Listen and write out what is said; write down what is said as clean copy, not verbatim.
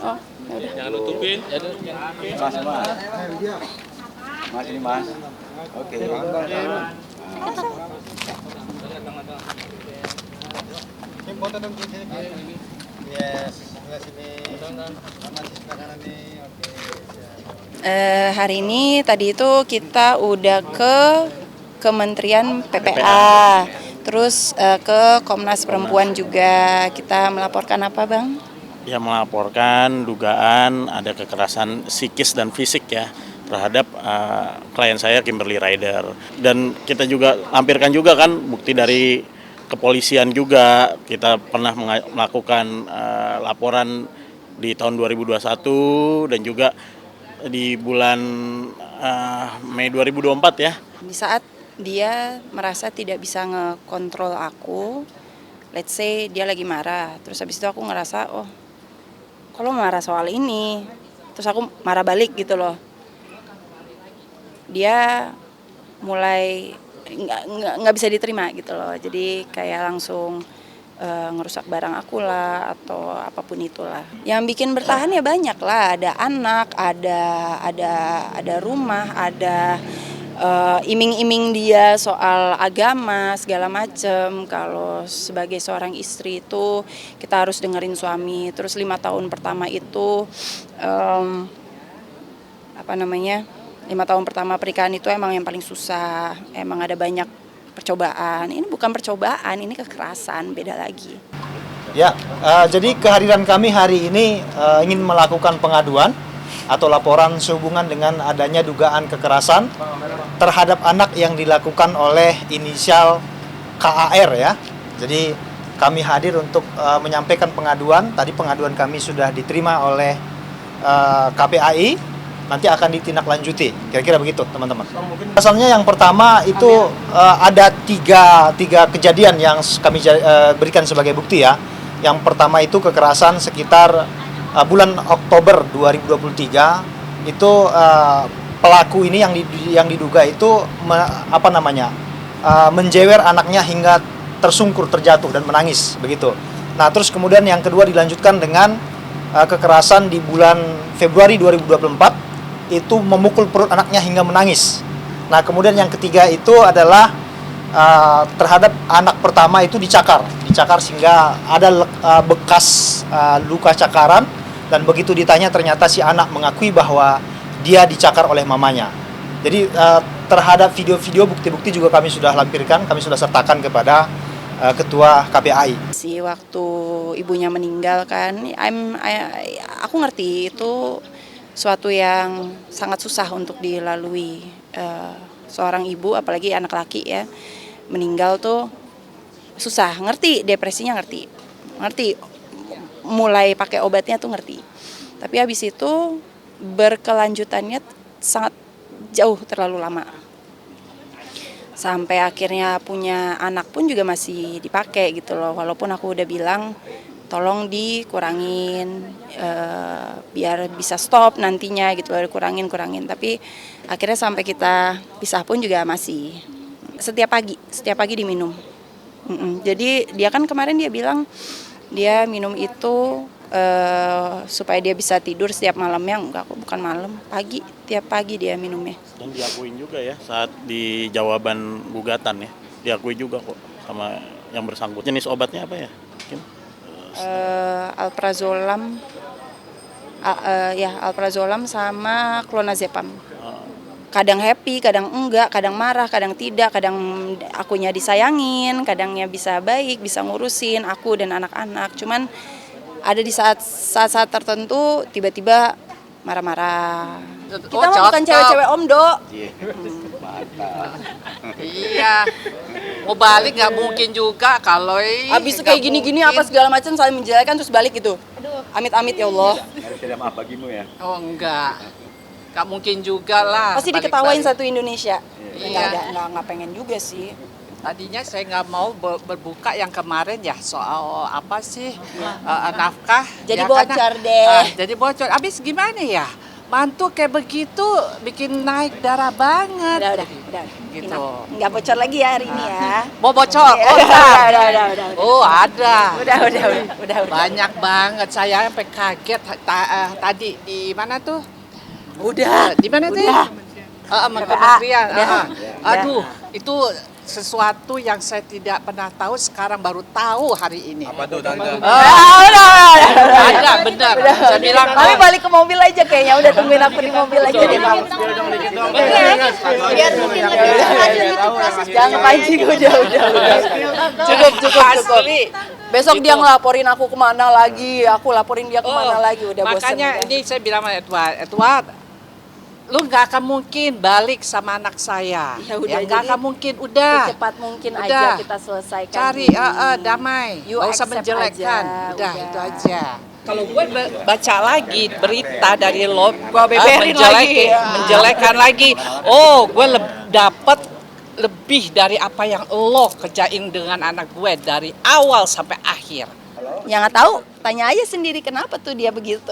Oh, ya udah. Jangan nutupin. Mas, Mas ini Mas. Oke. Ini foto dong sini. Yes, sebelah sini. Mana sih sebelah kanan nih? Oke. Hari ini tadi itu kita udah ke Kementerian PPA, terus ke Komnas Perempuan juga. Kita melaporkan apa, Bang? Ya, melaporkan dugaan ada kekerasan psikis dan fisik ya terhadap klien saya Kimberly Rider. Dan kita juga lampirkan juga kan bukti dari kepolisian juga. Kita pernah melakukan laporan di tahun 2021 dan juga di bulan Mei 2024 ya. Di saat dia merasa tidak bisa ngekontrol aku, let's say dia lagi marah, terus habis itu aku ngerasa, oh kalau marah soal ini, terus aku marah balik gitu loh. Dia mulai nggak bisa diterima gitu loh, jadi kayak langsung ngerusak barang aku lah atau apapun itulah. Yang bikin bertahan ya banyak lah, ada anak, ada rumah, ada iming-iming dia soal agama segala macem. Kalau sebagai seorang istri itu kita harus dengerin suami. Terus 5 tahun pertama itu 5 tahun pertama pernikahan itu emang yang paling susah. Emang ada banyak percobaan. Ini bukan percobaan, ini kekerasan, beda lagi. Ya, jadi kehadiran kami hari ini ingin melakukan pengaduan atau laporan sehubungan dengan adanya dugaan kekerasan terhadap anak yang dilakukan oleh inisial KAR ya. Jadi kami hadir untuk menyampaikan pengaduan. Tadi pengaduan kami sudah diterima oleh KPAI. Nanti akan ditindaklanjuti, kira-kira begitu teman-teman. Asalnya yang pertama itu ada tiga kejadian yang kami berikan sebagai bukti ya. Yang pertama itu kekerasan sekitar bulan Oktober 2023 itu pelaku ini yang diduga itu menjewer anaknya hingga tersungkur, terjatuh dan menangis begitu. Nah terus kemudian yang kedua dilanjutkan dengan kekerasan di bulan Februari 2024 itu memukul perut anaknya hingga menangis. Nah kemudian yang ketiga itu adalah terhadap anak pertama itu dicakar sehingga ada bekas luka cakaran, dan begitu ditanya ternyata si anak mengakui bahwa dia dicakar oleh mamanya. Jadi terhadap video-video bukti-bukti juga kami sudah lampirkan, kami sudah sertakan kepada Ketua KPAI. Waktu ibunya meninggal kan, aku ngerti itu suatu yang sangat susah untuk dilalui. Seorang ibu, apalagi anak laki ya, meninggal tuh susah, ngerti depresinya, ngerti mulai pakai obatnya tuh ngerti. Tapi habis itu berkelanjutannya sangat jauh terlalu lama. Sampai akhirnya punya anak pun juga masih dipakai gitu loh. Walaupun aku udah bilang tolong dikurangin biar bisa stop nantinya gitu loh, kurangin. Tapi akhirnya sampai kita pisah pun juga masih setiap pagi diminum. Jadi dia kan kemarin dia bilang dia minum itu supaya dia bisa tidur setiap malamnya. Enggak kok, bukan malam, pagi, tiap pagi dia minumnya. Dan diakuin juga ya saat di jawaban gugatan ya, diakui juga kok sama yang bersangkutan. Jenis obatnya apa ya? Alprazolam sama clonazepam. Kadang happy, kadang enggak, kadang marah, kadang tidak, kadang akunya disayangin, kadangnya bisa baik, bisa ngurusin aku dan anak-anak. Cuman ada di saat tertentu tiba-tiba marah-marah. Kita mah bukan cewek-cewek Om Do. Iya. Mau balik nggak mungkin juga kalau habis kayak gini-gini apa segala macam saling menjelekan terus balik gitu. Amit-amit ya Allah. Harus ada maaf bagimu ya. Oh enggak. Nggak mungkin juga lah. Pasti diketawain satu Indonesia. Iya. Nggak pengen juga sih. Tadinya saya nggak mau berbuka yang kemarin ya soal nafkah. Jadi ya, bocor deh. Jadi bocor. Abis gimana ya? mantu kayak begitu bikin naik darah banget. Udah. Gitu. Nggak bocor lagi ya hari ini ya. Mau bocor? Iya, Oh, enggak. udah. Oh, ada. Udah. Banyak banget. Saya sampai kaget tadi di mana tuh? Udah. Di mana tuh? Udah. Kementerian. Udah. Aduh, itu sesuatu yang saya tidak pernah tahu, sekarang baru tahu hari ini. Apa tuh tante? Udah. Ada, benar. Saya bilang, Kami balik ke mobil aja kayaknya. Udah tungguin aku di mobil aja deh. Biar mungkin lebih lanjut itu proses. Jangan pancing, udah. Cukup. Besok dia ngelaporin aku kemana lagi, aku laporin dia kemana lagi, udah bosen. Makanya udah. ini saya bilang sama Edward, lu nggak akan mungkin balik sama anak saya. Ya udah, Nggak jadi akan mungkin, udah. Secepat mungkin Udah. aja kita selesaikan. Cari, ini. damai. You Nggak usah accept menjelekkan. aja, Udah, udah. itu aja. Kalau gue baca lagi berita dari lo, Gua beberin lagi. menjelekkan lagi. Oh, gue dapat lebih dari apa yang lo kerjain dengan anak gue dari awal sampai akhir. Yang nggak tahu, tanya aja sendiri kenapa tuh dia begitu.